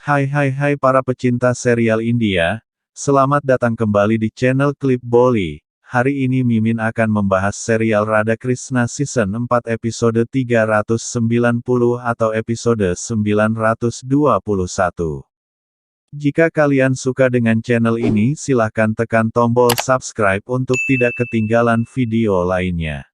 Hai para pecinta serial India, selamat datang kembali di channel Clip Bolly. Hari ini Mimin akan membahas serial Radha Krishna Season 4 episode 390 atau episode 921. Jika kalian suka dengan channel ini silahkan tekan tombol subscribe untuk tidak ketinggalan video lainnya.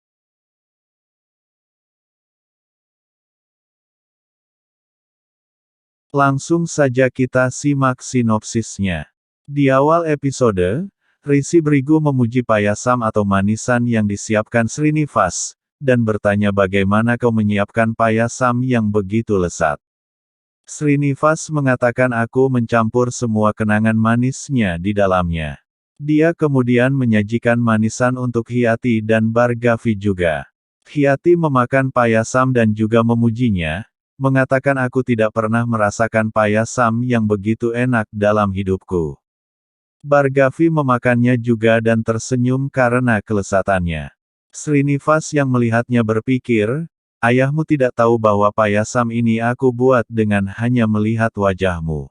Langsung saja kita simak sinopsisnya. Di awal episode, Rishi Brigu memuji payasam atau manisan yang disiapkan Srinivas, dan bertanya bagaimana kau menyiapkan payasam yang begitu lezat. Srinivas mengatakan aku mencampur semua kenangan manisnya di dalamnya. Dia kemudian menyajikan manisan untuk Hiyati dan Bhargavi juga. Hiyati memakan payasam dan juga memujinya, mengatakan aku tidak pernah merasakan payasam yang begitu enak dalam hidupku. Bhargavi memakannya juga dan tersenyum karena kelezatannya. Srinivas yang melihatnya berpikir, ayahmu tidak tahu bahwa payasam ini aku buat dengan hanya melihat wajahmu.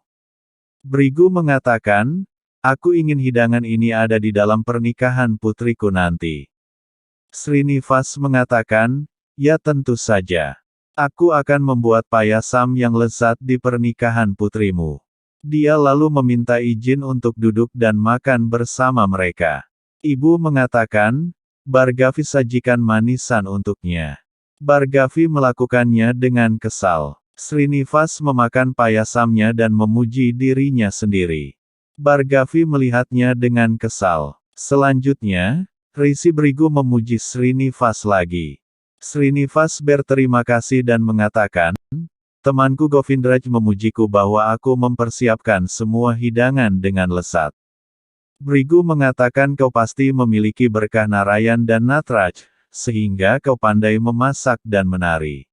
Brigu mengatakan, aku ingin hidangan ini ada di dalam pernikahan putriku nanti. Srinivas mengatakan, ya tentu saja. Aku akan membuat payasam yang lezat di pernikahan putrimu. Dia lalu meminta izin untuk duduk dan makan bersama mereka. Ibu mengatakan, Bhargavi sajikan manisan untuknya. Bhargavi melakukannya dengan kesal. Srinivas memakan payasamnya dan memuji dirinya sendiri. Bhargavi melihatnya dengan kesal. Selanjutnya, Rishi Brigu memuji Srinivas lagi. Srinivas berterima kasih dan mengatakan, temanku Govindraj memujiku bahwa aku mempersiapkan semua hidangan dengan lezat. Brigu mengatakan kau pasti memiliki berkah Narayan dan Natraj, sehingga kau pandai memasak dan menari.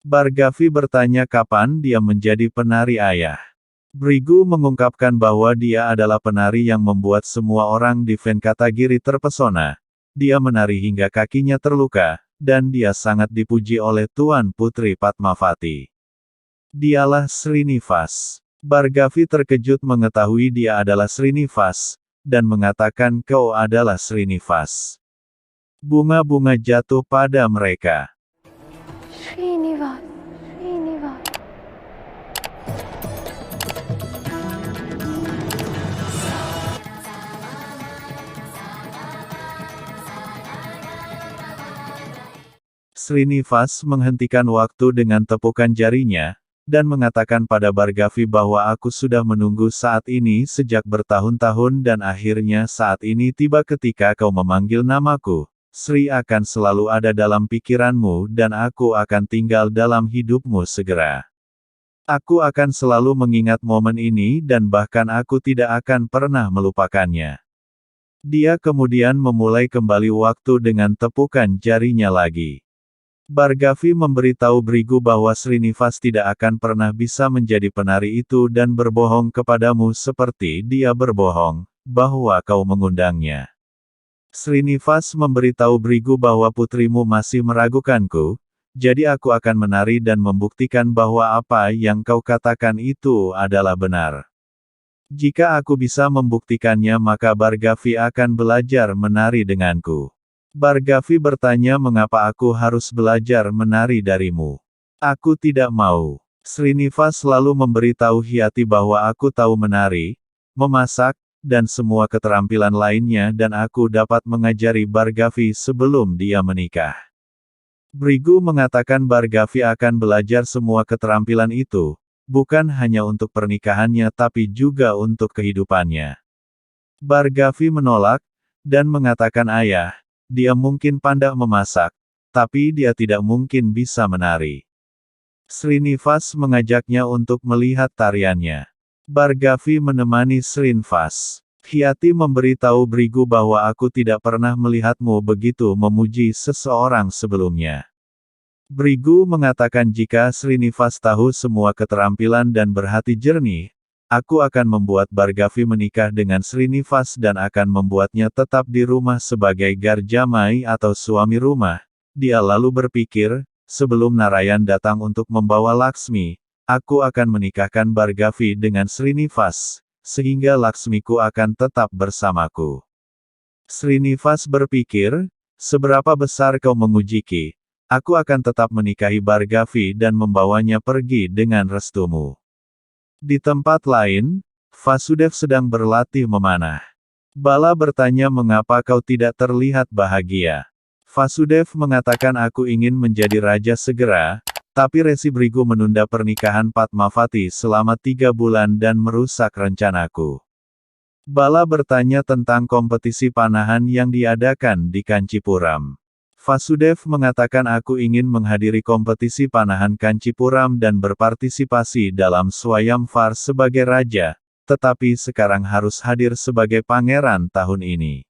Bhargavi bertanya kapan dia menjadi penari ayah. Brigu mengungkapkan bahwa dia adalah penari yang membuat semua orang di Venkatagiri terpesona. Dia menari hingga kakinya terluka, dan dia sangat dipuji oleh Tuan Putri Padmavati. Dialah Srinivas. Bhargavi terkejut mengetahui dia adalah Srinivas, dan mengatakan kau adalah Srinivas. Bunga-bunga jatuh pada mereka. Srinivas, Srinivas. Srinivas menghentikan waktu dengan tepukan jarinya, dan mengatakan pada Bhargavi bahwa aku sudah menunggu saat ini sejak bertahun-tahun dan akhirnya saat ini tiba ketika kau memanggil namaku. Sri akan selalu ada dalam pikiranmu dan aku akan tinggal dalam hidupmu segera. Aku akan selalu mengingat momen ini dan bahkan aku tidak akan pernah melupakannya. Dia kemudian memulai kembali waktu dengan tepukan jarinya lagi. Bhargavi memberitahu Brigu bahwa Srinivas tidak akan pernah bisa menjadi penari itu dan berbohong kepadamu seperti dia berbohong, bahwa kau mengundangnya. Srinivas memberitahu Brigu bahwa putrimu masih meragukanku, jadi aku akan menari dan membuktikan bahwa apa yang kau katakan itu adalah benar. Jika aku bisa membuktikannya maka Bhargavi akan belajar menari denganku. Bhargavi bertanya mengapa aku harus belajar menari darimu. Aku tidak mau. Srinivas lalu memberitahu Hiyati bahwa aku tahu menari, memasak, dan semua keterampilan lainnya dan aku dapat mengajari Bhargavi sebelum dia menikah. Brigu mengatakan Bhargavi akan belajar semua keterampilan itu, bukan hanya untuk pernikahannya tapi juga untuk kehidupannya. Bhargavi menolak, dan mengatakan ayah, dia mungkin pandai memasak, tapi dia tidak mungkin bisa menari. Srinivas mengajaknya untuk melihat tariannya. Bhargavi menemani Srinivas. Hiyati memberitahu Brigu bahwa aku tidak pernah melihatmu begitu memuji seseorang sebelumnya. Brigu mengatakan jika Srinivas tahu semua keterampilan dan berhati jernih, aku akan membuat Bhargavi menikah dengan Srinivas dan akan membuatnya tetap di rumah sebagai garjamai atau suami rumah. Dia lalu berpikir, sebelum Narayan datang untuk membawa Laksmi, Aku akan menikahkan Bhargavi dengan Srinivas, sehingga Laksmiku akan tetap bersamaku. Srinivas berpikir, seberapa besar kau menguji-Ki, aku akan tetap menikahi Bhargavi dan membawanya pergi dengan restumu. Di tempat lain, Vasudev sedang berlatih memanah. Bala bertanya mengapa kau tidak terlihat bahagia. Vasudev mengatakan aku ingin menjadi raja segera, tapi Resi Brigu menunda pernikahan Padmavati selama 3 bulan dan merusak rencanaku. Bala bertanya tentang kompetisi panahan yang diadakan di Kancipuram. Vasudev mengatakan aku ingin menghadiri kompetisi panahan Kancipuram dan berpartisipasi dalam Swayamvar sebagai raja, tetapi sekarang harus hadir sebagai pangeran tahun ini.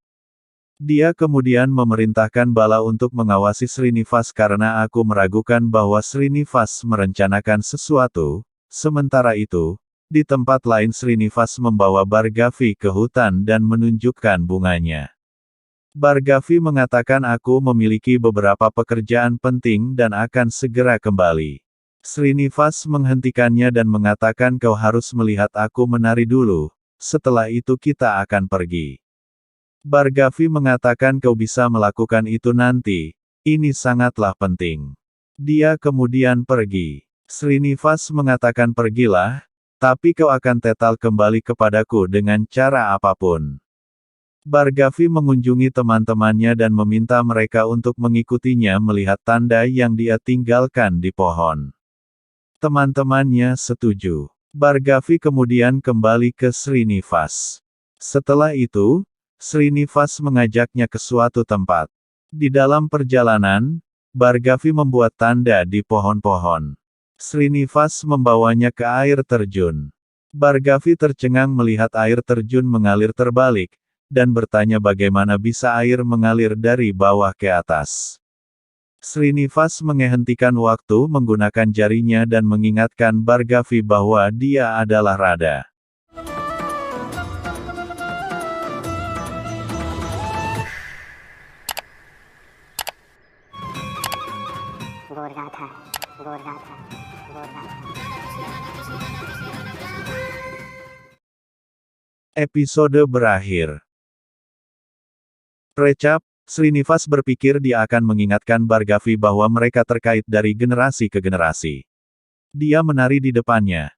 Dia kemudian memerintahkan Bala untuk mengawasi Srinivas karena aku meragukan bahwa Srinivas merencanakan sesuatu. Sementara itu, di tempat lain Srinivas membawa Bhargavi ke hutan dan menunjukkan bunganya. Bhargavi mengatakan aku memiliki beberapa pekerjaan penting dan akan segera kembali. Srinivas menghentikannya dan mengatakan kau harus melihat aku menari dulu, setelah itu kita akan pergi. Bhargavi mengatakan kau bisa melakukan itu nanti, ini sangatlah penting. Dia kemudian pergi. Srinivas mengatakan pergilah, tapi kau akan tetap kembali kepadaku dengan cara apapun. Bhargavi mengunjungi teman-temannya dan meminta mereka untuk mengikutinya melihat tanda yang dia tinggalkan di pohon. Teman-temannya setuju. Bhargavi kemudian kembali ke Srinivas. Setelah itu, Srinivas mengajaknya ke suatu tempat. Di dalam perjalanan, Bhargavi membuat tanda di pohon-pohon. Srinivas membawanya ke air terjun. Bhargavi tercengang melihat air terjun mengalir terbalik, dan bertanya bagaimana bisa air mengalir dari bawah ke atas. Srinivas menghentikan waktu menggunakan jarinya dan mengingatkan Bhargavi bahwa dia adalah Radha. Episode berakhir. Recap, Srinivas berpikir dia akan mengingatkan Bhargavi bahwa mereka terkait dari generasi ke generasi. Dia menari di depannya.